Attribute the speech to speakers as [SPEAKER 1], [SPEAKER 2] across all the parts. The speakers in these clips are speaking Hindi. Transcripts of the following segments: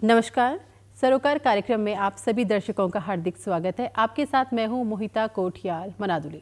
[SPEAKER 1] नमस्कार। सरोकार कार्यक्रम में आप सभी दर्शकों का हार्दिक स्वागत है। आपके साथ मैं हूं मोहिता कोठियाल मनादुली।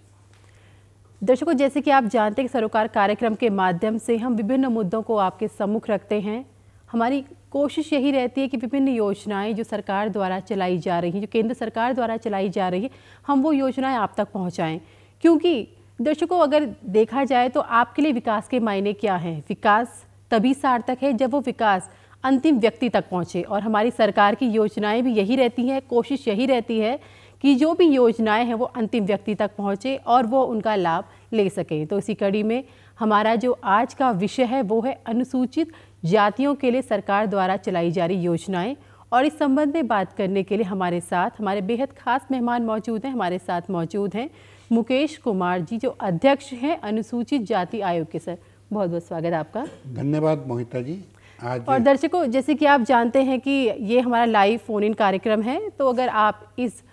[SPEAKER 1] दर्शकों, जैसे कि आप जानते हैं कि सरोकार कार्यक्रम के माध्यम से हम विभिन्न मुद्दों को आपके सम्मुख रखते हैं। हमारी कोशिश यही रहती है कि विभिन्न योजनाएं जो सरकार द्वारा चलाई जा रही हैं, जो केंद्र सरकार द्वारा चलाई जा रही है, हम वो योजनाएं आप तक पहुंचाएं। क्योंकि दर्शकों, अगर देखा जाए तो आपके लिए विकास के मायने क्या हैं? विकास तभी सार्थक है जब वो विकास अंतिम व्यक्ति तक पहुंचे। और हमारी सरकार की योजनाएं भी यही रहती हैं, कोशिश यही रहती है कि जो भी योजनाएं हैं वो अंतिम व्यक्ति तक पहुंचे और वो उनका लाभ ले सकें। तो इसी कड़ी में हमारा जो आज का विषय है वो है अनुसूचित जातियों के लिए सरकार द्वारा चलाई जा रही योजनाएं। और इस संबंध में बात करने के लिए हमारे साथ हमारे बेहद खास मेहमान मौजूद हैं। हमारे साथ मौजूद हैं मुकेश कुमार जी, जो अध्यक्ष हैं अनुसूचित जाति आयोग के। सर, बहुत बहुत स्वागत है आपका।
[SPEAKER 2] धन्यवाद मोहिता जी।
[SPEAKER 1] और दर्शकों, जैसे कि आप जानते हैं कि ये हमारा लाइव फोन इन कार्यक्रम है, तो अगर आप इस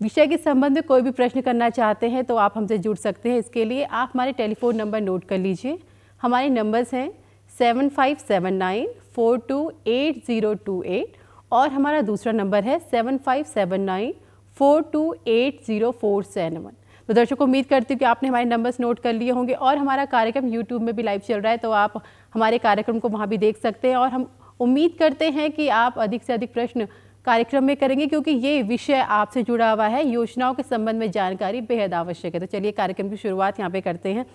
[SPEAKER 1] विषय के संबंध में कोई भी प्रश्न करना चाहते हैं तो आप हमसे जुड़ सकते हैं। इसके लिए आप हमारे टेलीफोन नंबर नोट कर लीजिए। हमारे नंबर्स हैं 7579428028 और हमारा दूसरा नंबर है 7579428047। तो दर्शकों, उम्मीद करती हूँ कि आपने हमारे नंबर्स नोट कर लिए होंगे। और हमारा कार्यक्रम यूट्यूब में भी लाइव चल रहा है, तो आप हमारे कार्यक्रम को वहाँ भी देख सकते हैं। और हम उम्मीद करते हैं कि आप अधिक से अधिक प्रश्न कार्यक्रम में करेंगे, क्योंकि ये विषय आपसे जुड़ा हुआ है। योजनाओं के संबंध में जानकारी बेहद आवश्यक है। तो चलिए कार्यक्रम की शुरुआत यहाँ पे करते हैं।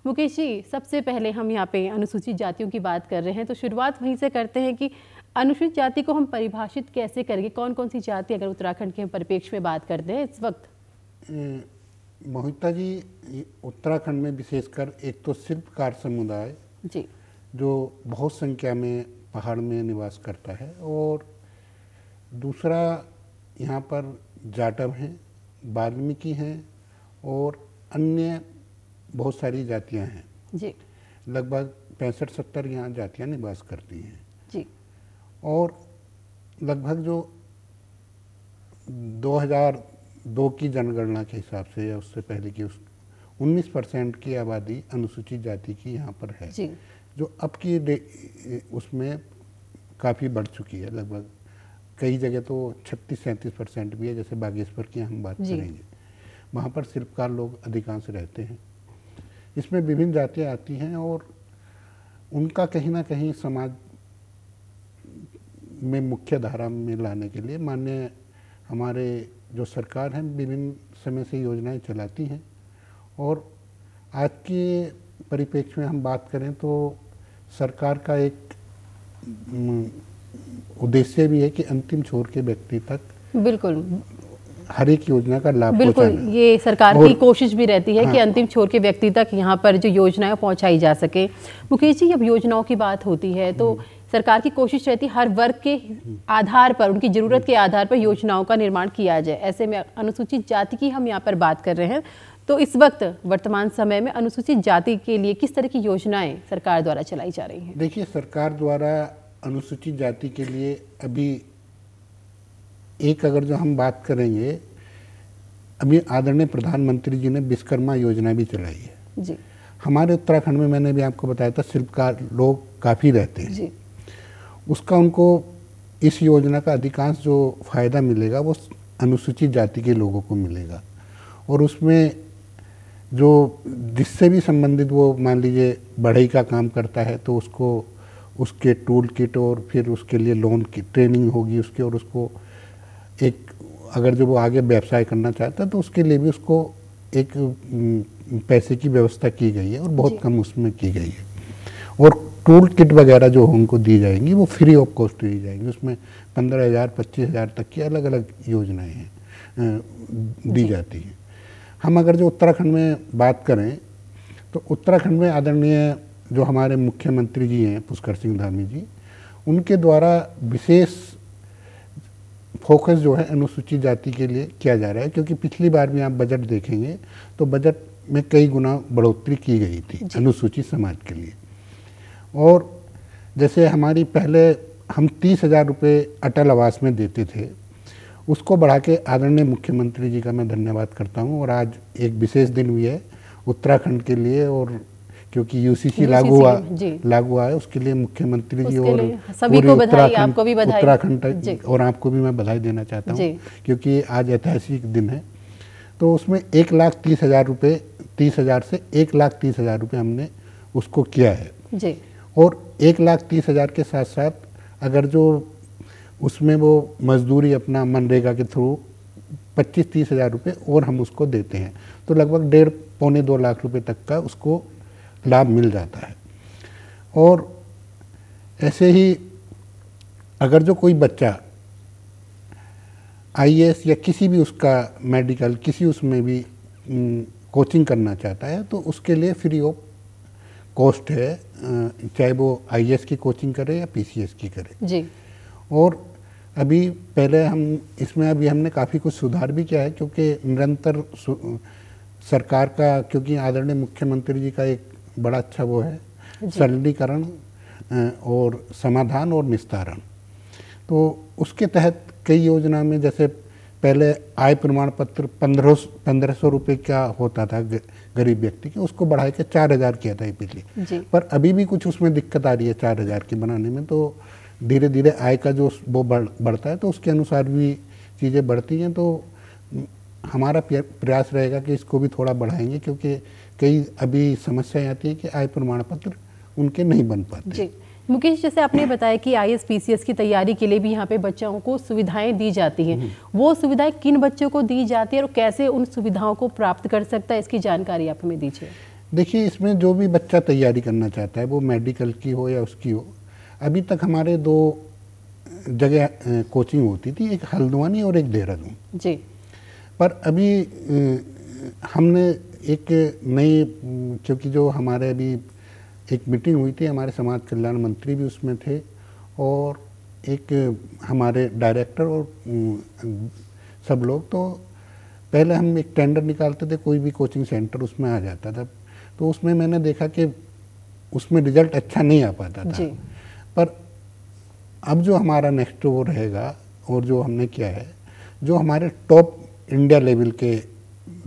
[SPEAKER 1] मुकेश जी, सबसे पहले हम यहाँ पे अनुसूचित जातियों की बात कर रहे हैं, तो शुरुआत वहीं से करते हैं कि अनुसूचित जाति को हम परिभाषित कैसे करेंगे? कौन कौन सी जाति, अगर उत्तराखंड के हम परिप्रेक्ष्य में बात करते हैं इस वक्त?
[SPEAKER 2] मोहिता जी, उत्तराखंड में विशेषकर एक तो शिल्पकार समुदाय
[SPEAKER 1] जी,
[SPEAKER 2] जो बहुत संख्या में पहाड़ में निवास करता है, और दूसरा यहाँ पर जाटव हैं, वाल्मीकि हैं और अन्य बहुत सारी जातियाँ हैं
[SPEAKER 1] जी।
[SPEAKER 2] लगभग 65-70 यहाँ जातियाँ निवास करती हैं
[SPEAKER 1] जी।
[SPEAKER 2] और लगभग जो 2002 की जनगणना के हिसाब से या उससे पहले की 19% की आबादी अनुसूचित जाति की यहाँ पर है
[SPEAKER 1] जी।
[SPEAKER 2] जो अब की उसमें काफ़ी बढ़ चुकी है। लगभग कई जगह तो 36-37% भी है। जैसे बागेश्वर की हम बात करेंगे, वहाँ पर शिल्पकार लोग अधिकांश रहते हैं। इसमें विभिन्न जातियाँ आती हैं और उनका कहीं ना कहीं समाज में मुख्य धारा में लाने के लिए माननीय हमारे जो सरकार है विभिन्न समय से योजनाएं चलाती हैं। और आज के परिप्रेक्ष्य में हम बात करें तो सरकार का एक उद्देश्य भी है कि अंतिम छोर के व्यक्ति तक
[SPEAKER 1] बिल्कुल
[SPEAKER 2] हर एक योजना का लाभ
[SPEAKER 1] बिल्कुल
[SPEAKER 2] पहुंचाना।
[SPEAKER 1] ये सरकार की कोशिश भी रहती है कि अंतिम छोर के व्यक्ति तक यहाँ पर जो योजनाएं पहुंचाई जा सके। मुकेश जी, जब योजनाओं की बात होती है तो सरकार की कोशिश रहती है हर वर्ग के आधार पर, उनकी ज़रूरत के आधार पर योजनाओं का निर्माण किया जाए। ऐसे में अनुसूचित जाति की हम यहाँ पर बात कर रहे हैं, तो इस वक्त वर्तमान समय में अनुसूचित जाति के लिए किस तरह की योजनाएं सरकार द्वारा चलाई जा रही हैं? देखिए,
[SPEAKER 2] सरकार द्वारा अनुसूचित जाति के लिए अभी एक अगर जो हम बात करेंगे, अभी आदरणीय प्रधानमंत्री जी ने विश्वकर्मा योजना भी चलाई है
[SPEAKER 1] जी।
[SPEAKER 2] हमारे उत्तराखंड में मैंने भी आपको बताया था शिल्पकार लोग काफ़ी रहते हैं जी। उसका उनको इस योजना का अधिकांश जो फायदा मिलेगा वो अनुसूचित जाति के लोगों को मिलेगा। और उसमें जो जिससे भी संबंधित वो मान लीजिए बढ़ई का काम करता है तो उसको उसके टूल किट और फिर उसके लिए लोन की ट्रेनिंग होगी उसके, और उसको एक अगर जो वो आगे व्यवसाय करना चाहता है तो उसके लिए भी उसको एक पैसे की व्यवस्था की गई है और बहुत कम उसमें की गई है। और टूल किट वगैरह जो उनको दी जाएंगी वो फ्री ऑफ कॉस्ट दी जाएंगी। उसमें 15,000-25,000 तक की अलग अलग योजनाएं हैं दी जाती हैं। हम अगर जो उत्तराखंड में बात करें तो उत्तराखंड में आदरणीय जो हमारे मुख्यमंत्री जी हैं पुष्कर सिंह धामी जी, उनके द्वारा विशेष फोकस जो है अनुसूचित जाति के लिए किया जा रहा है। क्योंकि पिछली बार भी आप बजट देखेंगे तो बजट में कई गुना बढ़ोतरी की गई थी अनुसूचित समाज के लिए। और जैसे हमारी पहले हम 30,000 रुपये अटल आवास में देते थे, उसको बढ़ा के आदरणीय मुख्यमंत्री जी का मैं धन्यवाद करता हूँ। और आज एक विशेष दिन भी है उत्तराखंड के लिए, और क्योंकि यूसीसी लागू हुआ है, उसके लिए मुख्यमंत्री जी और
[SPEAKER 1] सभी को बधाई, आपको भी बधाई,
[SPEAKER 2] उत्तराखंड और आपको भी मैं बधाई देना चाहता हूँ क्योंकि आज ऐतिहासिक दिन है। तो उसमें 1,30,000 रुपये, 30,000 से 1,30,000 रुपये हमने उसको किया है
[SPEAKER 1] जी।
[SPEAKER 2] और 1,30,000 के साथ साथ अगर जो उसमें वो मजदूरी अपना मनरेगा के थ्रू 25-30,000 रुपये और हम उसको देते हैं, तो लगभग 1.5-2 लाख रुपए तक का उसको लाभ मिल जाता है। और ऐसे ही अगर जो कोई बच्चा आईएएस या किसी भी उसका मेडिकल किसी उसमें भी कोचिंग करना चाहता है तो उसके लिए फ्री ऑफ कॉस्ट है, चाहे वो आईएएस की कोचिंग करे या पीसीएस की करे
[SPEAKER 1] जी।
[SPEAKER 2] और अभी पहले हम इसमें अभी हमने काफ़ी कुछ सुधार भी किया है क्योंकि निरंतर सरकार का, क्योंकि आदरणीय मुख्यमंत्री जी का एक बड़ा अच्छा वो है सरलीकरण और समाधान और निस्तारण। तो उसके तहत कई योजना में, जैसे पहले आय प्रमाण पत्र 1500 रुपये का होता था गरीब व्यक्ति के, उसको बढ़ा के 4,000 किया था पिछली, पर अभी भी कुछ उसमें दिक्कत आ रही है 4,000 की बनाने में। तो धीरे धीरे आय का जो वो बढ़ता है तो उसके अनुसार भी चीज़ें बढ़ती हैं। तो हमारा प्रयास रहेगा कि इसको भी थोड़ा बढ़ाएंगे क्योंकि कई अभी समस्याएं आती हैं कि आय प्रमाण पत्र उनके नहीं बन पाते।
[SPEAKER 1] जी मुकेश, जैसे आपने बताया कि आईएएस पीसीएस की तैयारी के लिए भी यहाँ पे बच्चों को सुविधाएं दी जाती हैं, वो सुविधाएं किन बच्चों को दी जाती है और कैसे उन सुविधाओं को प्राप्त कर सकता है, इसकी जानकारी आप हमें दीजिए।
[SPEAKER 2] देखिए, इसमें जो भी बच्चा तैयारी करना चाहता है, वो मेडिकल की हो या उसकी हो, अभी तक हमारे 2 जगह कोचिंग होती थी, एक हल्द्वानी और एक देहरादून
[SPEAKER 1] जी। पर
[SPEAKER 2] अभी हमने एक नई, क्योंकि जो हमारे अभी एक मीटिंग हुई थी, हमारे समाज कल्याण मंत्री भी उसमें थे और एक हमारे डायरेक्टर और सब लोग। तो पहले हम एक टेंडर निकालते थे, कोई भी कोचिंग सेंटर उसमें आ जाता था, तो उसमें मैंने देखा कि उसमें रिजल्ट अच्छा नहीं आ पाता था। पर अब जो हमारा नेक्स्ट वो रहेगा और जो हमने किया है, जो हमारे टॉप इंडिया लेवल के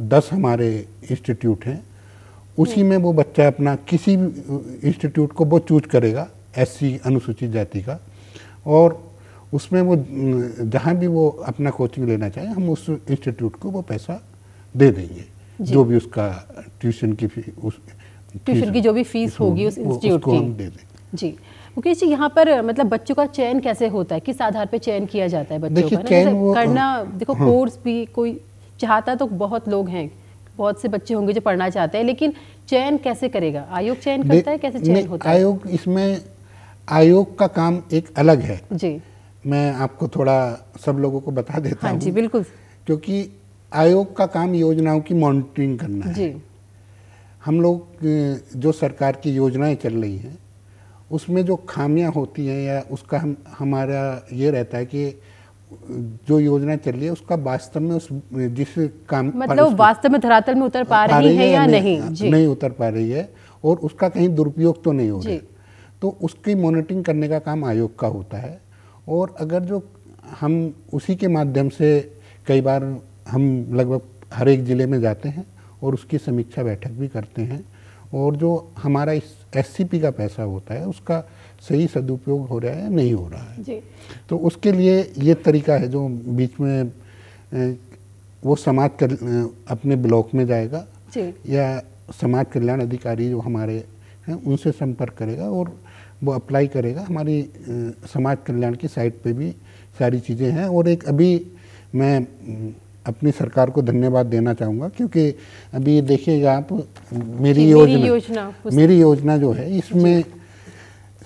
[SPEAKER 2] 10 हमारे इंस्टीट्यूट हैं, उसी में वो बच्चा अपना किसी भी इंस्टीट्यूट को वो चूज करेगा, एससी अनुसूचित जाति का, और उसमें वो जहाँ भी वो अपना कोचिंग लेना चाहे, हम उस इंस्टीट्यूट को वो पैसा दे देंगे, जो भी उसका ट्यूशन की जो भी फीस होगी उस इंस्टीट्यूट की हम दे देंगे।
[SPEAKER 1] जी मुकेश जी, यहाँ पर मतलब बच्चों का चयन कैसे होता है, किस आधार पर चयन किया जाता है बच्चों का? करना देखो, कोर्स भी कोई चाहता तो बहुत लोग हैं, बहुत से बच्चे होंगे जो पढ़ना चाहते हैं, लेकिन चयन कैसे करेगा? आयोग चयन करता है, कैसे चयन होता है?
[SPEAKER 2] आयोग, इसमें आयोग का काम एक अलग है
[SPEAKER 1] जी।
[SPEAKER 2] मैं आपको थोड़ा सब लोगों को बता देता हूँ।
[SPEAKER 1] जी बिल्कुल।
[SPEAKER 2] क्योंकि आयोग का काम योजनाओं की मॉनिटरिंग करना है जी। हम लोग जो सरकार की योजनाएं चल रही हैं उसमें जो खामियां होती हैं या उसका हमारा ये रहता है कि जो योजना चल रही है उसका वास्तव में उस जिस काम
[SPEAKER 1] मतलब वास्तव में धरातल में उतर पा रही है या नहीं? जी।
[SPEAKER 2] नहीं उतर पा रही है और उसका कहीं दुरुपयोग तो नहीं हो रहा, तो उसकी मॉनिटरिंग करने का काम आयोग का होता है। और अगर जो हम उसी के माध्यम से कई बार हम लगभग हर एक ज़िले में जाते हैं और उसकी समीक्षा बैठक भी करते हैं, और जो हमारा इस एससीपी का पैसा होता है उसका सही सदुपयोग हो रहा है या नहीं हो रहा है जी। तो उसके लिए ये तरीका है जो बीच में वो समाज अपने ब्लॉक में जाएगा जी। या समाज कल्याण अधिकारी जो हमारे हैं उनसे संपर्क करेगा और वो अप्लाई करेगा। हमारी समाज कल्याण की साइट पे भी सारी चीज़ें हैं। और एक अभी मैं अपनी सरकार को धन्यवाद देना चाहूँगा क्योंकि अभी देखिएगा आप मेरी योजना जो है इसमें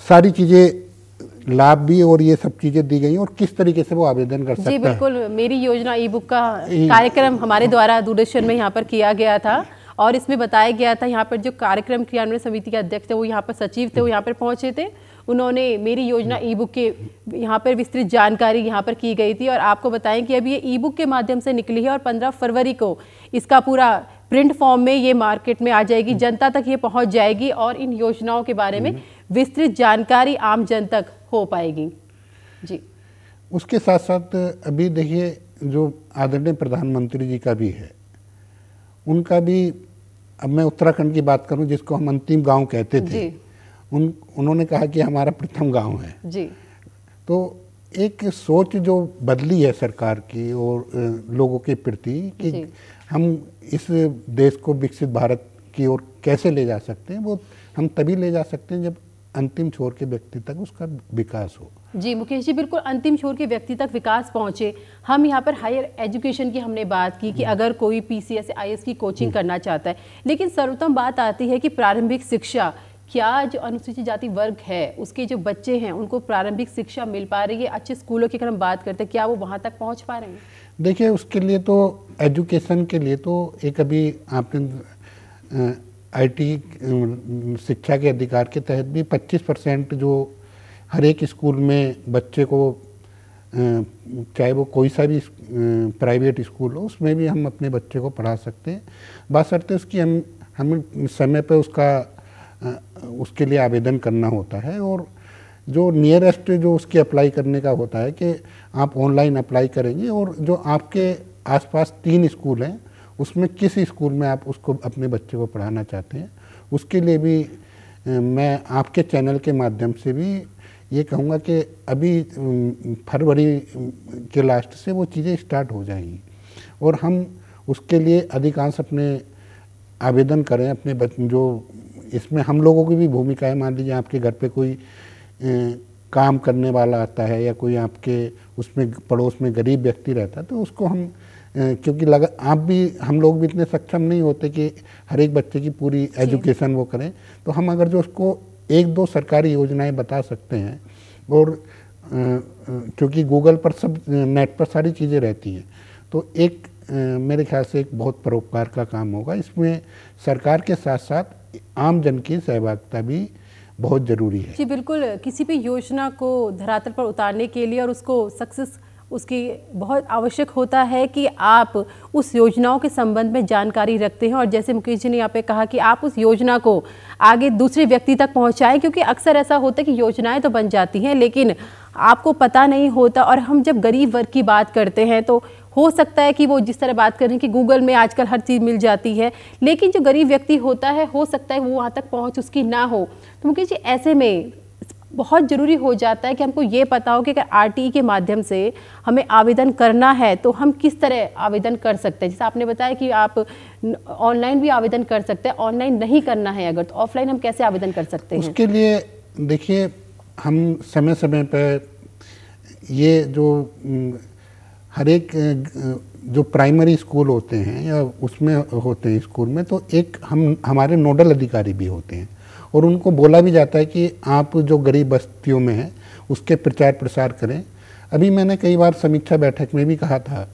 [SPEAKER 2] सारी चीज़ें लाभ भी और ये सब चीज़ें दी गई और किस तरीके से वो आवेदन कर सकता है।
[SPEAKER 1] जी बिल्कुल, मेरी योजना ई बुक का कार्यक्रम हमारे द्वारा दूरदर्शन में यहाँ पर किया गया था और इसमें बताया गया था, यहाँ पर जो कार्यक्रम क्रियान्वयन समिति के अध्यक्ष थे, वो यहाँ पर सचिव थे, वो यहाँ पर पहुँचे थे, उन्होंने मेरी योजना ई बुक के यहाँ पर विस्तृत जानकारी यहाँ पर की गई थी। और आपको बताएं कि अभी ये ई बुक के माध्यम से निकली है और 15 फरवरी को इसका पूरा प्रिंट फॉर्म में ये मार्केट में आ जाएगी, जनता तक ये पहुँच जाएगी और इन योजनाओं के बारे में विस्तृत जानकारी आम जन तक हो पाएगी जी।
[SPEAKER 2] उसके साथ साथ अभी देखिए जो आदरणीय प्रधानमंत्री जी का भी है, उनका भी अब मैं उत्तराखंड की बात करूं, जिसको हम अंतिम गांव कहते थे, उन्होंने कहा कि हमारा प्रथम गांव है जी। तो एक सोच जो बदली है सरकार की और लोगों के प्रति कि हम इस देश को विकसित भारत की ओर कैसे ले जा सकते हैं, वो हम तभी ले जा सकते हैं जब अंतिम छोर के व्यक्ति तक उसका विकास हो। जी मुकेश जी, बिल्कुल अंतिम छोर के व्यक्ति तक विकास पहुंचे। हम यहाँ पर हायर एजुकेशन की हमने बात की कि अगर कोई पीसीएस आईएएस की कोचिंग करना चाहता है, लेकिन सर्वोत्तम बात आती है कि प्रारंभिक शिक्षा, क्या जो अनुसूचित जाति वर्ग है उसके जो बच्चे हैं उनको प्रारंभिक शिक्षा मिल पा रही है? अच्छे स्कूलों की अगर हम बात करते हैं, क्या वो वहाँ तक पहुँच पा रहे हैं? देखिए, उसके लिए तो एजुकेशन के लिए तो एक अभी आपने आईटी शिक्षा के अधिकार के तहत भी 25% जो हर एक स्कूल में बच्चे को, चाहे वो कोई सा भी प्राइवेट स्कूल हो, उसमें भी हम अपने बच्चे को पढ़ा सकते हैं, बशर्ते उसकी हम समय पे उसके लिए आवेदन करना होता है। और जो नियरेस्ट जो उसके अप्लाई करने का होता है कि आप ऑनलाइन अप्लाई करेंगे और जो आपके आसपास 3 स्कूल हैं उसमें किस स्कूल में आप उसको अपने बच्चे को पढ़ाना चाहते हैं, उसके लिए भी मैं आपके चैनल के माध्यम से भी ये कहूँगा कि अभी फरवरी के लास्ट से वो चीज़ें स्टार्ट हो जाएंगी और हम उसके लिए अधिकांश अपने आवेदन करें। अपने जो इसमें हम लोगों की भी भूमिका है, मान लीजिए आपके घर पे कोई काम करने वाला आता है या कोई आपके उसमें पड़ोस में गरीब व्यक्ति रहता है, तो उसको हम क्योंकि हम लोग भी इतने सक्षम नहीं होते कि हर एक बच्चे की पूरी एजुकेशन वो करें, तो हम अगर जो उसको 1-2 सरकारी योजनाएं बता सकते हैं और क्योंकि गूगल पर सब नेट पर सारी चीज़ें रहती हैं, तो एक मेरे ख्याल से एक बहुत परोपकार का काम होगा। इसमें सरकार के साथ साथ आम जन की सहभागिता भी बहुत ज़रूरी है। जी बिल्कुल, किसी भी योजना को धरातल पर उतारने के लिए और उसको सक्सेस उसकी बहुत आवश्यक होता है कि आप उस योजनाओं के संबंध में जानकारी रखते हैं और जैसे मुकेश जी ने यहाँ पे कहा कि आप उस योजना को आगे दूसरे व्यक्ति तक पहुँचाएं, क्योंकि अक्सर ऐसा होता है कि योजनाएं तो बन जाती हैं लेकिन आपको पता नहीं होता। और हम जब गरीब वर्ग की बात करते हैं तो हो सकता है कि वो जिस तरह बात कर रहे हैं कि गूगल में आजकल हर चीज़ मिल जाती है, लेकिन जो गरीब व्यक्ति होता है हो सकता है वो वहाँ तक पहुँच उसकी ना हो। तो मुकेश जी, ऐसे में बहुत ज़रूरी हो जाता है कि हमको ये पता हो कि अगर आरटीई के माध्यम से हमें आवेदन करना है तो हम किस तरह आवेदन कर सकते हैं। जैसे आपने बताया कि आप ऑनलाइन भी आवेदन कर सकते हैं, ऑनलाइन नहीं करना है अगर, तो ऑफलाइन हम कैसे आवेदन कर सकते हैं? उसके लिए देखिए, हम समय समय पर ये जो हर एक जो प्राइमरी स्कूल होते हैं या उसमें होते हैं स्कूल में, तो एक हमारे नोडल अधिकारी भी होते हैं और उनको बोला भी जाता है कि आप जो गरीब बस्तियों में हैं उसके प्रचार प्रसार करें। अभी मैंने कई बार समीक्षा बैठक में भी कहा था,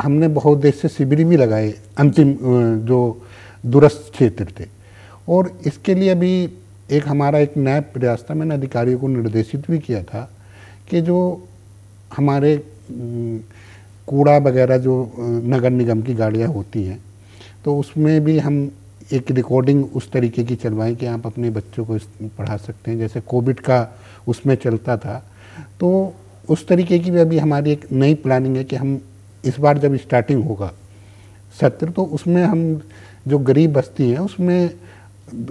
[SPEAKER 2] हमने बहुत देश से शिविर भी लगाए अंतिम जो दूरस्थ क्षेत्र थे, और इसके लिए अभी हमारा एक नया प्रयास था। मैंने अधिकारियों को निर्देशित भी किया था कि जो हमारे कूड़ा वगैरह जो नगर निगम की गाड़ियाँ होती हैं, तो उसमें भी हम एक रिकॉर्डिंग उस तरीके की चलवाएं कि आप अपने बच्चों को पढ़ा सकते हैं, जैसे कोविड का उसमें चलता था। तो उस तरीके की भी अभी हमारी एक नई प्लानिंग है कि हम इस बार जब स्टार्टिंग होगा सत्र, तो उसमें हम जो गरीब बस्ती है उसमें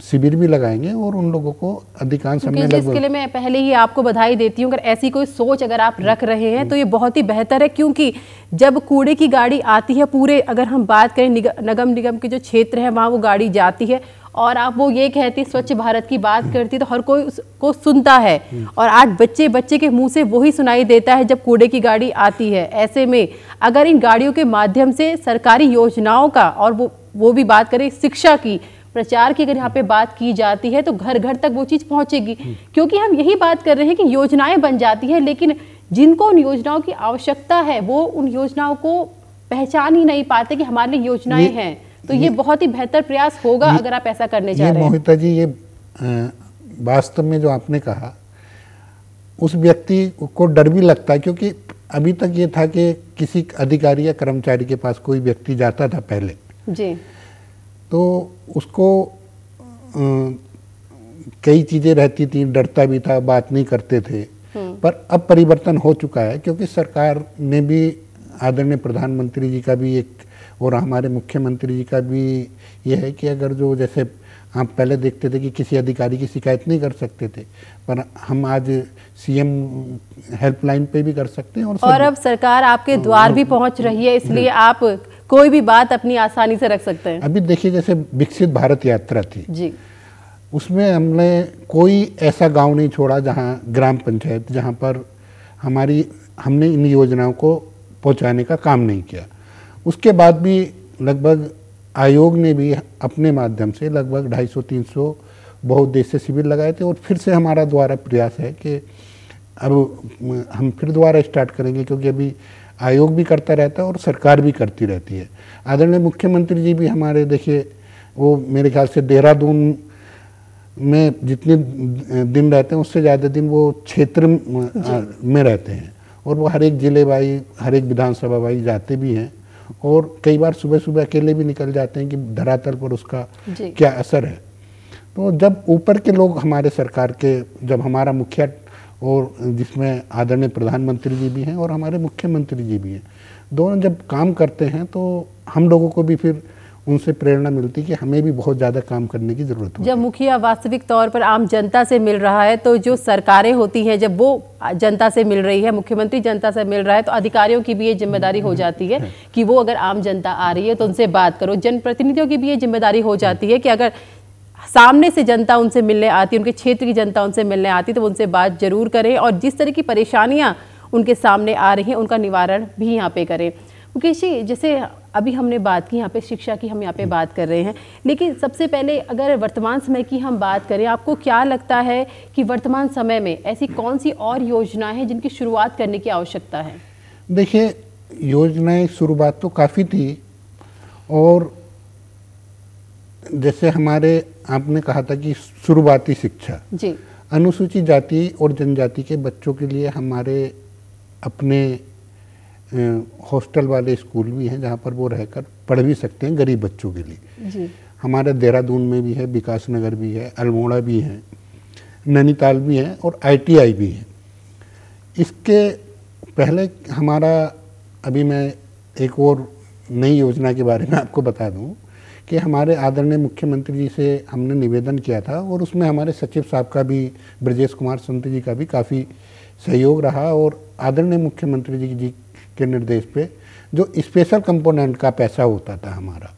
[SPEAKER 2] शिविर भी लगाएंगे और उन लोगों को अधिकांश समय
[SPEAKER 1] इसके लिए मैं पहले ही आपको बधाई देती हूँ। अगर ऐसी कोई सोच अगर आप रख रहे हैं तो ये बहुत ही बेहतर है, क्योंकि जब कूड़े की गाड़ी आती है पूरे, अगर हम बात करें नगर निगम के जो क्षेत्र है वहाँ वो गाड़ी जाती है और आप वो ये कहती स्वच्छ भारत की बात करती तो हर कोई उसको सुनता है, और आज बच्चे के मुंह से वही सुनाई देता है जब कूड़े की गाड़ी आती है। ऐसे में अगर इन गाड़ियों के माध्यम से सरकारी योजनाओं का और वो भी बात करें शिक्षा की प्रचार की, अगर यहाँ पे बात की जाती है तो घर घर तक वो चीज़ पहुँचेगी। क्योंकि हम यही बात कर रहे हैं कि योजनाएं बन जाती हैं लेकिन जिनको उन योजनाओं की आवश्यकता है वो उन योजनाओं को पहचान ही नहीं पाते कि हमारे लिए योजनाएं हैं। तो ये बहुत ही बेहतर प्रयास होगा अगर आप ऐसा करने जा रहे हैं।
[SPEAKER 2] मोहिता जी, ये वास्तव में जो आपने कहा, उस व्यक्ति को डर भी लगता है, क्योंकि अभी तक ये था कि किसी अधिकारी या कर्मचारी के पास कोई व्यक्ति जाता था पहले
[SPEAKER 1] जी,
[SPEAKER 2] तो उसको कई चीज़ें रहती थी, डरता भी था, बात नहीं करते थे। पर अब परिवर्तन हो चुका है, क्योंकि सरकार ने भी, आदरणीय प्रधानमंत्री जी का भी एक और हमारे मुख्यमंत्री जी का भी ये है कि अगर जो जैसे आप पहले देखते थे कि किसी अधिकारी की शिकायत नहीं कर सकते थे, पर हम आज सीएम हेल्पलाइन पे भी कर सकते हैं।
[SPEAKER 1] और अब सरकार आपके द्वार भी पहुंच रही है, इसलिए आप कोई भी बात अपनी आसानी से रख सकते हैं।
[SPEAKER 2] अभी देखिए जैसे विकसित भारत यात्रा थी
[SPEAKER 1] जी,
[SPEAKER 2] उसमें हमने कोई ऐसा गांव नहीं छोड़ा जहां ग्राम पंचायत जहां पर हमने इन योजनाओं को पहुंचाने का काम नहीं किया। उसके बाद भी लगभग आयोग ने भी अपने माध्यम से लगभग 250-300 बहुउद्देश्य शिविर लगाए थे और फिर से हमारा द्वारा प्रयास है कि अब हम फिर दोबारा स्टार्ट करेंगे, क्योंकि अभी आयोग भी करता रहता है और सरकार भी करती रहती है। आदरणीय मुख्यमंत्री जी भी हमारे देखिए वो मेरे ख्याल से देहरादून में जितने दिन रहते हैं उससे ज़्यादा दिन वो क्षेत्र में रहते हैं और वो हर एक जिले वाई हर एक विधानसभा वाई जाते भी हैं और कई बार सुबह सुबह अकेले भी निकल जाते हैं कि धरातल पर उसका क्या असर है। तो जब ऊपर के लोग हमारे सरकार के, जब हमारा मुखिया और जिसमें आदरणीय प्रधानमंत्री जी भी हैं और हमारे मुख्यमंत्री जी भी हैं, दोनों जब काम करते हैं तो हम लोगों को भी फिर उनसे प्रेरणा मिलती कि हमें भी बहुत ज़्यादा काम करने की ज़रूरत है।
[SPEAKER 1] जब मुखिया वास्तविक तौर पर आम जनता से मिल रहा है तो जो सरकारें होती हैं जब वो जनता से मिल रही है, मुख्यमंत्री जनता से मिल रहा है, तो अधिकारियों की भी ये जिम्मेदारी हो जाती है कि वो अगर आम जनता आ रही है तो उनसे बात करो। जनप्रतिनिधियों की भी ये जिम्मेदारी हो जाती है कि अगर सामने से जनता उनसे मिलने आती है, उनके क्षेत्र की जनता उनसे मिलने आती है तो उनसे बात जरूर करें और जिस तरह की परेशानियां उनके सामने आ रही हैं उनका निवारण भी यहाँ पे करें। मुकेश जी, जैसे अभी हमने बात की यहाँ पे शिक्षा की, हम यहाँ पे बात कर रहे हैं, लेकिन सबसे पहले अगर वर्तमान समय की हम बात करें, आपको क्या लगता है कि वर्तमान समय में ऐसी कौन सी और योजनाएं हैं जिनकी शुरुआत करने की आवश्यकता है?
[SPEAKER 2] देखिए योजनाएं शुरुआत तो काफ़ी थी और जैसे हमारे आपने कहा था कि शुरुआती शिक्षा
[SPEAKER 1] जी,
[SPEAKER 2] अनुसूचित जाति और जनजाति के बच्चों के लिए हमारे अपने हॉस्टल वाले स्कूल भी हैं जहाँ पर वो रहकर पढ़ भी सकते हैं गरीब बच्चों के लिए।
[SPEAKER 1] जी,
[SPEAKER 2] हमारे देहरादून में भी है, विकास नगर भी है, अल्मोड़ा भी है, नैनीताल भी है और ITI भी है। इसके पहले हमारा अभी मैं एक और नई योजना के बारे में आपको बता दूं कि हमारे आदरणीय मुख्यमंत्री जी से हमने निवेदन किया था और उसमें हमारे सचिव साहब का भी, ब्रजेश कुमार संत जी का भी काफ़ी सहयोग रहा और आदरणीय मुख्यमंत्री जी के निर्देश पे जो स्पेशल कंपोनेंट का पैसा होता था हमारा,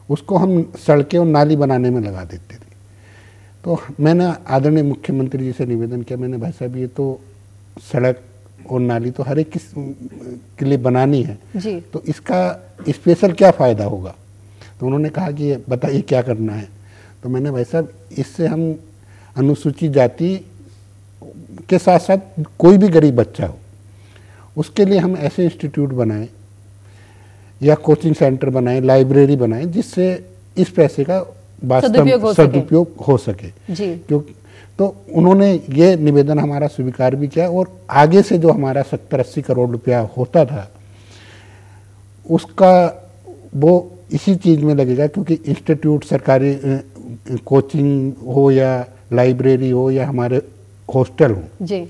[SPEAKER 2] उसको हम सड़कें और नाली बनाने में लगा देते थे। तो मैंने आदरणीय मुख्यमंत्री जी से निवेदन किया, मैंने भाई साहब ये तो सड़क और नाली तो हर एक के लिए बनानी है
[SPEAKER 1] जी,
[SPEAKER 2] तो इसका स्पेशल क्या फ़ायदा होगा? तो उन्होंने कहा कि बताइए क्या करना है। तो मैंने भाई साहब इससे हम अनुसूचित जाति के साथ साथ कोई भी गरीब बच्चा हो उसके लिए हम ऐसे इंस्टीट्यूट बनाएं या कोचिंग सेंटर बनाएं, लाइब्रेरी बनाएं जिससे इस पैसे का वास्तव सदुपयोग हो सके। क्योंकि तो उन्होंने ये निवेदन हमारा स्वीकार भी किया और आगे से जो हमारा 70-80 करोड़ रुपया होता था उसका वो इसी चीज़ में लगेगा, क्योंकि इंस्टीट्यूट सरकारी कोचिंग हो या लाइब्रेरी हो या हमारे हॉस्टल हो
[SPEAKER 1] जी,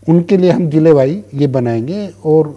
[SPEAKER 2] उनके लिए हम जिले वाई ये बनाएंगे और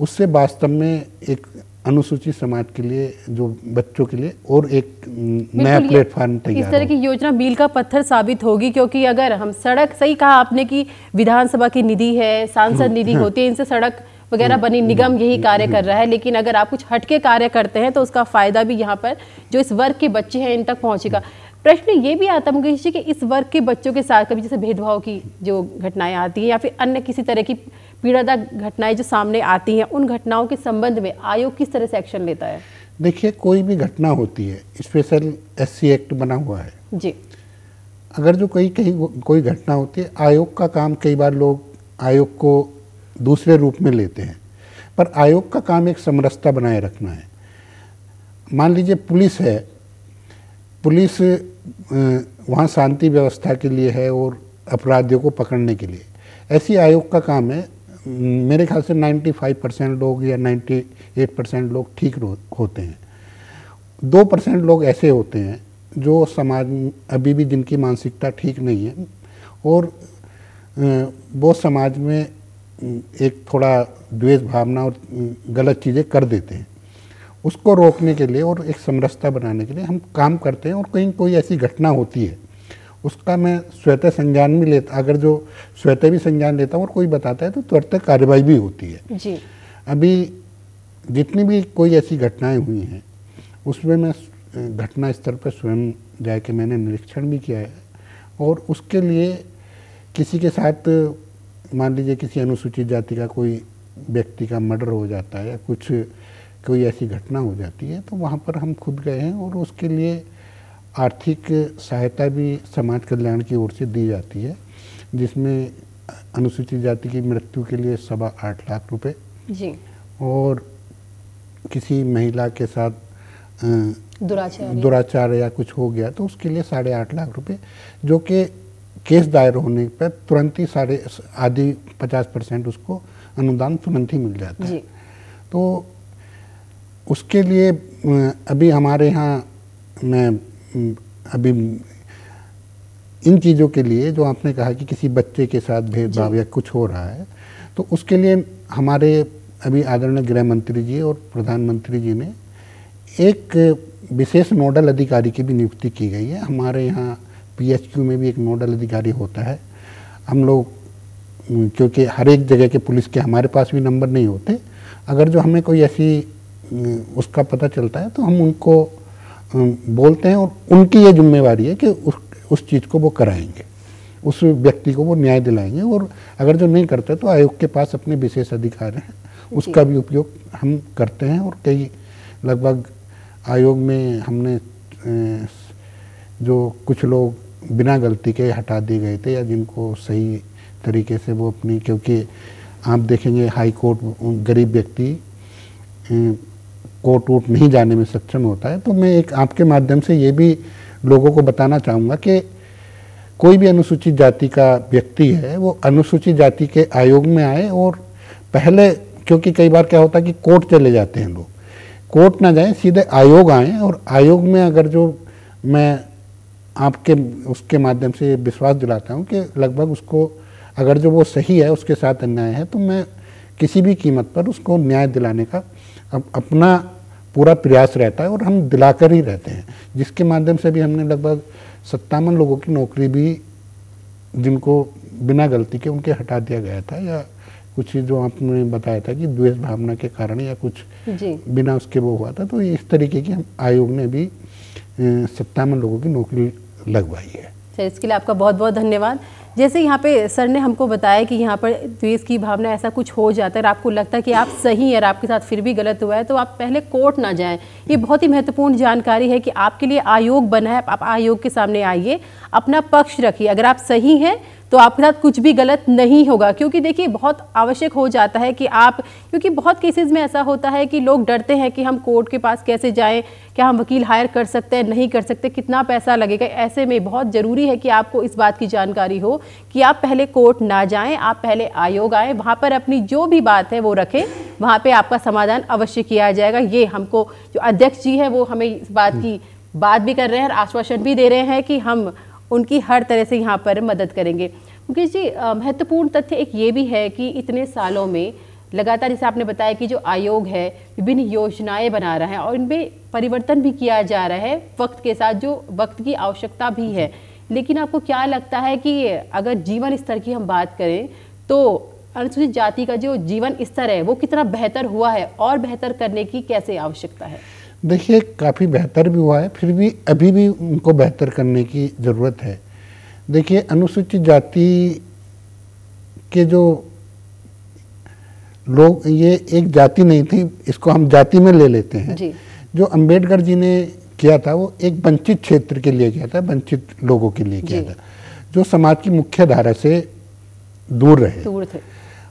[SPEAKER 2] उससे वास्तव में एक अनुसूचित समाज के लिए, जो बच्चों के लिए और एक नया प्लेटफॉर्म तैयार।
[SPEAKER 1] इस तरह की योजना मील का पत्थर साबित होगी, क्योंकि अगर हम सड़क, सही कहा आपने कि विधानसभा की निधि है, सांसद निधि होती है, इनसे सड़क वगैरह बनी, निगम यही कार्य कर रहा है, लेकिन अगर आप कुछ हटके कार्य करते हैं तो उसका फायदा भी यहाँ पर जो इस वर्ग के बच्चे हैं इन तक पहुँचेगा। प्रश्न ये भी आता मुकेश जी कि इस वर्ग के बच्चों के साथ कभी जैसे भेदभाव की जो घटनाएं आती हैं या फिर अन्य किसी तरह की पीड़ादायक घटनाएं जो सामने आती हैं, उन घटनाओं के संबंध में आयोग किस तरह से एक्शन लेता है?
[SPEAKER 2] देखिए कोई भी घटना होती है, स्पेशल SC एक्ट बना हुआ है
[SPEAKER 1] जी,
[SPEAKER 2] अगर जो कोई घटना होती है, आयोग का काम, कई बार लोग आयोग को दूसरे रूप में लेते हैं, पर आयोग का काम एक समरसता बनाए रखना है। मान लीजिए पुलिस है, पुलिस वहाँ शांति व्यवस्था के लिए है और अपराधियों को पकड़ने के लिए, ऐसी आयोग का काम है। मेरे ख्याल से 95% लोग या 98% लोग ठीक होते हैं। 2% लोग ऐसे होते हैं जो समाज अभी भी जिनकी मानसिकता ठीक नहीं है और वो समाज में एक थोड़ा द्वेष भावना और गलत चीज़ें कर देते हैं उसको रोकने के लिए और एक समरसता बनाने के लिए हम काम करते हैं। और कहीं कोई ऐसी घटना होती है उसका मैं स्वतः संज्ञान भी लेता, अगर जो स्वतः भी संज्ञान लेता हूँ और कोई बताता है तो तुरंत कार्रवाई भी होती है
[SPEAKER 1] जी।
[SPEAKER 2] अभी जितनी भी कोई ऐसी घटनाएं हुई हैं उसमें मैं घटना स्तर पर स्वयं जाके मैंने निरीक्षण भी किया है। और उसके लिए किसी के साथ मान लीजिए किसी अनुसूचित जाति का कोई व्यक्ति का मर्डर हो जाता है या कुछ कोई ऐसी घटना हो जाती है तो वहाँ पर हम खुद गए हैं और उसके लिए आर्थिक सहायता भी समाज कल्याण की ओर से दी जाती है, जिसमें अनुसूचित जाति की मृत्यु के लिए 8.25 लाख रुपए जी। और किसी महिला के साथ दुराचार या कुछ हो गया तो उसके लिए 8.5 लाख रुपए, जो कि केस दायर होने पर तुरंत ही आधी 50% उसको अनुदान तुरंत ही मिल जाता है। तो उसके लिए अभी हमारे यहाँ मैं अभी इन चीज़ों के लिए जो आपने कहा कि किसी बच्चे के साथ भेदभाव या कुछ हो रहा है तो उसके लिए हमारे अभी आदरणीय गृह मंत्री जी और प्रधानमंत्री जी ने एक विशेष नोडल अधिकारी की भी नियुक्ति की गई है। हमारे यहाँ PHQ में भी एक नोडल अधिकारी होता है। हम लोग क्योंकि हर एक जगह के पुलिस के हमारे पास भी नंबर नहीं होते, अगर जो हमें कोई ऐसी उसका पता चलता है तो हम उनको बोलते हैं और उनकी ये जिम्मेवारी है कि उस चीज़ को वो कराएंगे, उस व्यक्ति को वो न्याय दिलाएंगे। और अगर जो नहीं करते तो आयोग के पास अपने विशेष अधिकार हैं, उसका भी उपयोग हम करते हैं। और कई लगभग आयोग में हमने जो कुछ लोग बिना गलती के हटा दिए गए थे या जिनको सही तरीके से वो अपनी, क्योंकि आप देखेंगे हाई कोर्ट गरीब व्यक्ति कोर्ट वोट नहीं जाने में सक्षम होता है। तो मैं एक आपके माध्यम से ये भी लोगों को बताना चाहूँगा कि कोई भी अनुसूचित जाति का व्यक्ति है वो अनुसूचित जाति के आयोग में आए और पहले, क्योंकि कई बार क्या होता है कि कोर्ट चले जाते हैं लोग, कोर्ट ना जाएं, सीधे आयोग आएँ और आयोग में अगर जो मैं आपके उसके माध्यम से विश्वास दिलाता हूँ कि लगभग उसको अगर जो वो सही है उसके साथ अन्याय है तो मैं किसी भी कीमत पर उसको न्याय दिलाने का अपना पूरा प्रयास रहता है और हम दिलाकर ही रहते हैं, जिसके माध्यम से भी हमने लगभग 57 लोगों की नौकरी भी जिनको बिना गलती के उनके हटा दिया गया था, या कुछ जो आपने बताया था कि द्वेष भावना के कारण या कुछ बिना उसके वो हुआ था। तो इस तरीके की हम आयोग ने भी 57 लोगों की नौकरी लगवाई है।
[SPEAKER 1] अच्छा, इसके लिए आपका बहुत बहुत धन्यवाद। जैसे यहाँ पे सर ने हमको बताया कि यहाँ पर द्वेष की भावना ऐसा कुछ हो जाता है और आपको लगता है कि आप सही हैं और आपके साथ फिर भी गलत हुआ है तो आप पहले कोर्ट ना जाएं। ये बहुत ही महत्वपूर्ण जानकारी है कि आपके लिए आयोग बना है, आप आयोग के सामने आइए, अपना पक्ष रखिए। अगर आप सही हैं तो आपके साथ कुछ भी गलत नहीं होगा, क्योंकि देखिए बहुत आवश्यक हो जाता है कि आप, क्योंकि बहुत केसेस में ऐसा होता है कि लोग डरते हैं कि हम कोर्ट के पास कैसे जाएं, क्या हम वकील हायर कर सकते हैं, नहीं कर सकते, कितना पैसा लगेगा। ऐसे में बहुत ज़रूरी है कि आपको इस बात की जानकारी हो कि आप पहले कोर्ट ना जाएं, आप पहले आयोग आएँ, वहाँ पर अपनी जो भी बात है वो रखें, वहाँ पर आपका समाधान अवश्य किया जाएगा। ये हमको जो अध्यक्ष जी हैं वो हमें इस बात की बात भी कर रहे हैं और आश्वासन भी दे रहे हैं कि हम उनकी हर तरह से यहाँ पर मदद करेंगे। मुकेश जी, महत्वपूर्ण तथ्य एक ये भी है कि इतने सालों में लगातार, जैसे आपने बताया कि जो आयोग है विभिन्न योजनाएं बना रहा है और इनमें परिवर्तन भी किया जा रहा है वक्त के साथ, जो वक्त की आवश्यकता भी है। लेकिन आपको क्या लगता है कि अगर जीवन स्तर की हम बात करें तो अनुसूचित जाति का जो जीवन स्तर है वो कितना बेहतर हुआ है और बेहतर करने की कैसे आवश्यकता है?
[SPEAKER 2] देखिए, काफ़ी बेहतर भी हुआ है, फिर भी अभी भी उनको बेहतर करने की ज़रूरत है। देखिए, अनुसूचित जाति के जो लोग, ये एक जाति नहीं थी, इसको हम जाति में ले लेते हैं जी। जो अंबेडकर जी ने किया था वो एक वंचित क्षेत्र के लिए किया था, वंचित लोगों के लिए किया था, जो समाज की मुख्य धारा से दूर थे।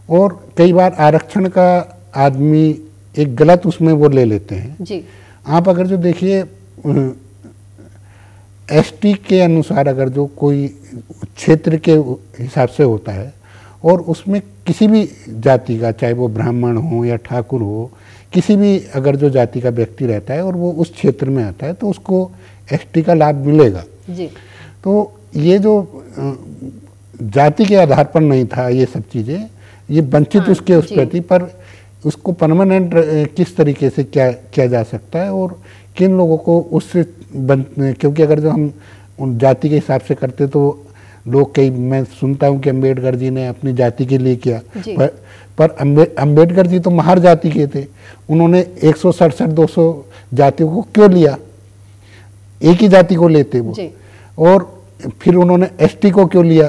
[SPEAKER 2] और कई बार आरक्षण का आदमी एक गलत उसमें वो ले लेते हैं जी। आप अगर जो देखिए एसटी के अनुसार अगर जो कोई क्षेत्र के हिसाब से होता है और उसमें किसी भी जाति का, चाहे वो ब्राह्मण हो या ठाकुर हो, किसी भी अगर जो जाति का व्यक्ति रहता है और वो उस क्षेत्र में आता है तो उसको एसटी का लाभ मिलेगा जी। तो ये जो जाति के आधार पर नहीं था ये सब चीज़ें, ये वंचित उसके उस पर थी, पर उसको परमानेंट किस तरीके से किया जा सकता है और किन लोगों को उससे क्योंकि अगर जो हम उन जाति के हिसाब से करते तो लोग कई, मैं सुनता हूँ कि अम्बेडकर जी ने अपनी जाति के लिए किया, पर अम्बेडकर जी तो महार जाति के थे, उन्होंने 167-200 जातियों को क्यों लिया, एक ही जाति को लेते वो, और फिर उन्होंने एसटी को क्यों लिया,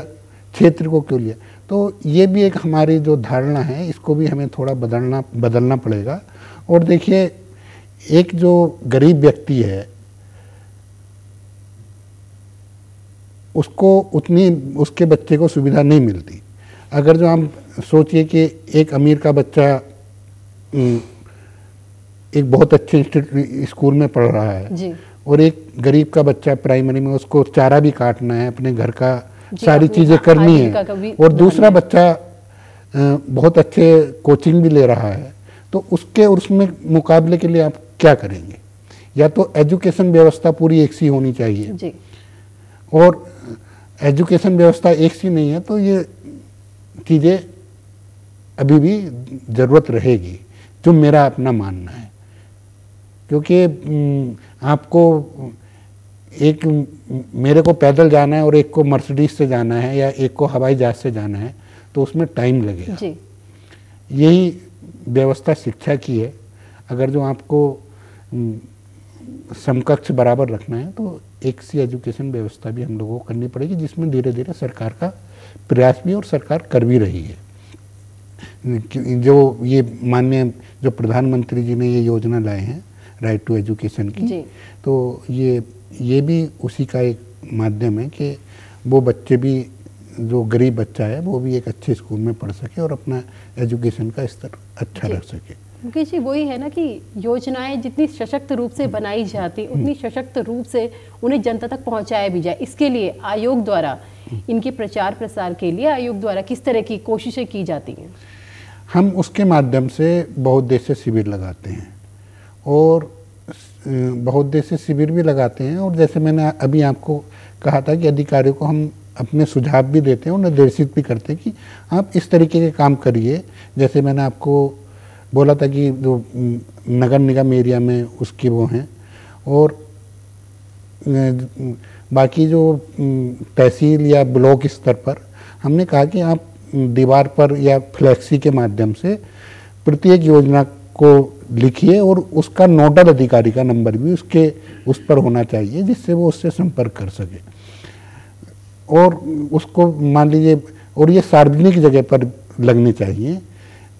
[SPEAKER 2] क्षेत्र को क्यों लिया। तो ये भी एक हमारी जो धारणा है इसको भी हमें थोड़ा बदलना पड़ेगा। और देखिए, एक जो गरीब व्यक्ति है उसको उतनी उसके बच्चे को सुविधा नहीं मिलती। अगर जो हम सोचिए कि एक अमीर का बच्चा एक बहुत अच्छे स्कूल में पढ़ रहा है जी। और एक गरीब का बच्चा प्राइमरी में, उसको चारा भी काटना है, अपने घर का सारी चीज़ें करनी है, और दूसरा बच्चा बहुत अच्छे कोचिंग भी ले रहा है, तो उसमें मुकाबले के लिए आप क्या करेंगे? या तो एजुकेशन व्यवस्था पूरी एक सी होनी चाहिए जी। और एजुकेशन व्यवस्था एक सी नहीं है तो ये चीज़ें अभी भी ज़रूरत रहेगी, जो मेरा अपना मानना है। क्योंकि आपको एक, मेरे को पैदल जाना है और एक को मर्सिडीज से जाना है या एक को हवाई जहाज से जाना है, तो उसमें टाइम लगेगा जी। यही व्यवस्था शिक्षा की है। अगर जो आपको समकक्ष बराबर रखना है तो एक सी एजुकेशन व्यवस्था भी हम लोगों को करनी पड़ेगी, जिसमें धीरे धीरे सरकार का प्रयास भी और सरकार कर भी रही है। जो ये माननीय जो प्रधानमंत्री जी ने ये योजना लाए हैं राइट टू एजुकेशन की, तो ये भी उसी का एक माध्यम है कि वो बच्चे भी, जो गरीब बच्चा है वो भी एक अच्छे स्कूल में पढ़ सके और अपना एजुकेशन का स्तर अच्छा रख सके।
[SPEAKER 1] मुकेश जी, वही है ना कि योजनाएं जितनी सशक्त रूप से बनाई जाती उतनी सशक्त रूप से उन्हें जनता तक पहुंचाया भी जाए। इसके लिए आयोग द्वारा, इनके प्रचार प्रसार के लिए आयोग द्वारा किस तरह की कोशिशें की जाती हैं?
[SPEAKER 2] हम उसके माध्यम से बहुउद्देशीय शिविर लगाते हैं और बहुउद्देशीय शिविर भी लगाते हैं, और जैसे मैंने अभी आपको कहा था कि अधिकारियों को हम अपने सुझाव भी देते हैं और निर्देशित भी करते हैं कि आप इस तरीके के काम करिए। जैसे मैंने आपको बोला था कि जो नगर निगम एरिया में उसके वो हैं, और बाकी जो तहसील या ब्लॉक स्तर पर हमने कहा कि आप दीवार पर या फ्लैक्सी के माध्यम से प्रत्येक योजना को लिखिए और उसका नोडल अधिकारी का नंबर भी उस पर होना चाहिए, जिससे वो उससे संपर्क कर सके। और उसको मान लीजिए, और ये सार्वजनिक जगह पर लगने चाहिए,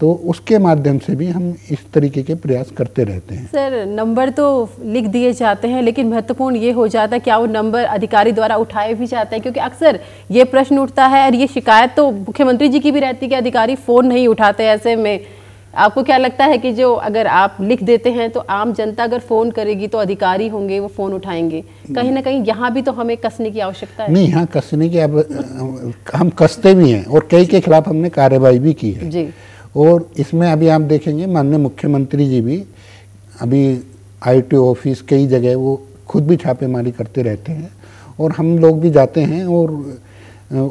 [SPEAKER 2] तो उसके माध्यम से भी हम इस तरीके के प्रयास करते रहते हैं।
[SPEAKER 1] सर, नंबर तो लिख दिए जाते हैं, लेकिन महत्वपूर्ण ये हो जाता है क्या वो नंबर अधिकारी द्वारा उठाए भी जाते हैं? क्योंकि अक्सर ये प्रश्न उठता है और ये शिकायत तो मुख्यमंत्री जी की भी रहती है कि अधिकारी फ़ोन नहीं उठाते। ऐसे में आपको क्या लगता है कि जो अगर आप लिख देते हैं तो आम जनता अगर फ़ोन करेगी तो अधिकारी होंगे वो फ़ोन उठाएंगे? कहीं ना कहीं यहाँ भी तो हमें कसने की आवश्यकता है।
[SPEAKER 2] नहीं, यहाँ कसने की हम कसते भी हैं और कई के खिलाफ हमने कार्रवाई भी की है जी। और इसमें अभी आप देखेंगे माननीय मुख्यमंत्री जी भी अभी ITO ऑफिस कई जगह वो खुद भी छापेमारी करते रहते हैं, और हम लोग भी जाते हैं, और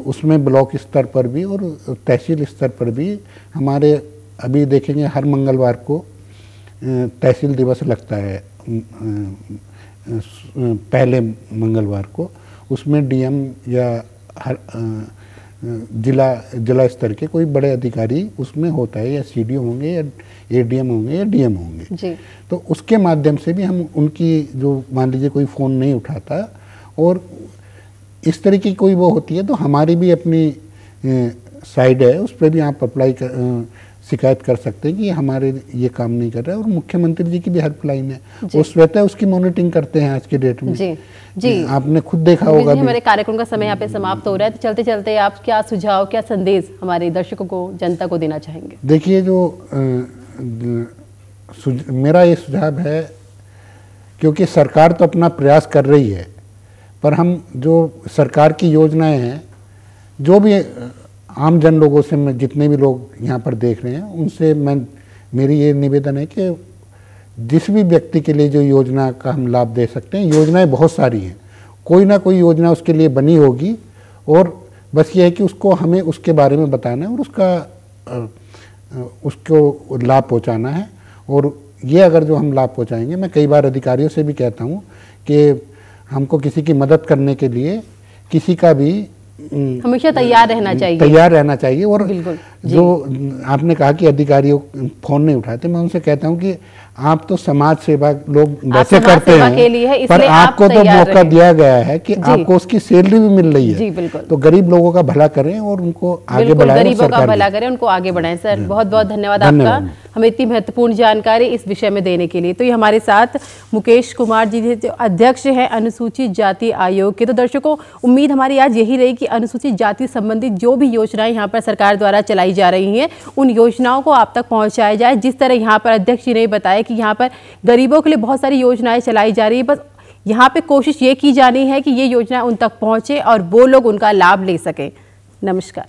[SPEAKER 2] उसमें ब्लॉक स्तर पर भी और तहसील स्तर पर भी हमारे अभी देखेंगे हर मंगलवार को तहसील दिवस लगता है, पहले मंगलवार को। उसमें DM या हर जिला स्तर के कोई बड़े अधिकारी उसमें होता है, या CDO होंगे या ADM होंगे या DM होंगे जी। तो उसके माध्यम से भी हम उनकी, जो मान लीजिए कोई फ़ोन नहीं उठाता और इस तरीके की कोई वो होती है, तो हमारी भी अपनी साइड है, उस पर भी आप शिकायत कर सकते हैं कि हमारे ये काम नहीं कर रहा है। और मुख्यमंत्री जी की भी हेल्पलाइन है, वो स्वतः उसकी मॉनिटरिंग करते हैं आज के डेट में जी। आपने खुद देखा होगा।
[SPEAKER 1] हमारे कार्यक्रम का समय यहाँ पे समाप्त हो रहा है, तो चलते चलते आप क्या सुझाव, क्या संदेश हमारे दर्शकों को, जनता को देना चाहेंगे?
[SPEAKER 2] देखिए, जो मेरा ये सुझाव है, क्योंकि सरकार तो अपना प्रयास कर रही है, पर हम जो सरकार की योजनाएं हैं, जो भी आम जन लोगों से, मैं जितने भी लोग यहाँ पर देख रहे हैं उनसे मेरी ये निवेदन है कि जिस भी व्यक्ति के लिए जो योजना का हम लाभ दे सकते हैं, योजनाएं बहुत सारी हैं, कोई ना कोई योजना उसके लिए बनी होगी, और बस ये है कि उसको हमें उसके बारे में बताना है और उसका उसको लाभ पहुंचाना है। और ये अगर जो हम लाभ पहुंचाएंगे, मैं कई बार अधिकारियों से भी कहता हूं कि हमको किसी की मदद करने के लिए किसी का भी
[SPEAKER 1] हमेशा तैयार रहना चाहिए। और
[SPEAKER 2] जो आपने कहा कि अधिकारियों फोन नहीं उठाते, मैं उनसे कहता हूं कि आप तो समाज सेवा लोग वैसे करते हैं, पर आपको तो मौका दिया गया है कि आपको उसकी सैलरी भी मिल रही है, तो गरीब लोगों का भला करें और उनको आगे बढ़ाएं,
[SPEAKER 1] गरीबों का भला करें, उनको आगे बढ़ाएं। सर बहुत बहुत धन्यवाद आपका हमें इतनी महत्वपूर्ण जानकारी इस विषय में देने के लिए। तो ये हमारे साथ मुकेश कुमार जी जो अध्यक्ष हैं अनुसूचित जाति आयोग के। तो दर्शकों, उम्मीद हमारी आज यही रही कि अनुसूचित जाति संबंधित जो भी योजनाएं यहाँ पर सरकार द्वारा चलाई जा रही हैं, उन योजनाओं को आप तक पहुँचाया जाए। जिस तरह यहाँ पर अध्यक्ष जी ने बताया कि यहाँ पर गरीबों के लिए बहुत सारी योजनाएं चलाई जा रही है, बस यहाँ पे कोशिश ये की जानी है कि ये योजना उन तक पहुँचे और वो लोग उनका लाभ ले सकें। नमस्कार।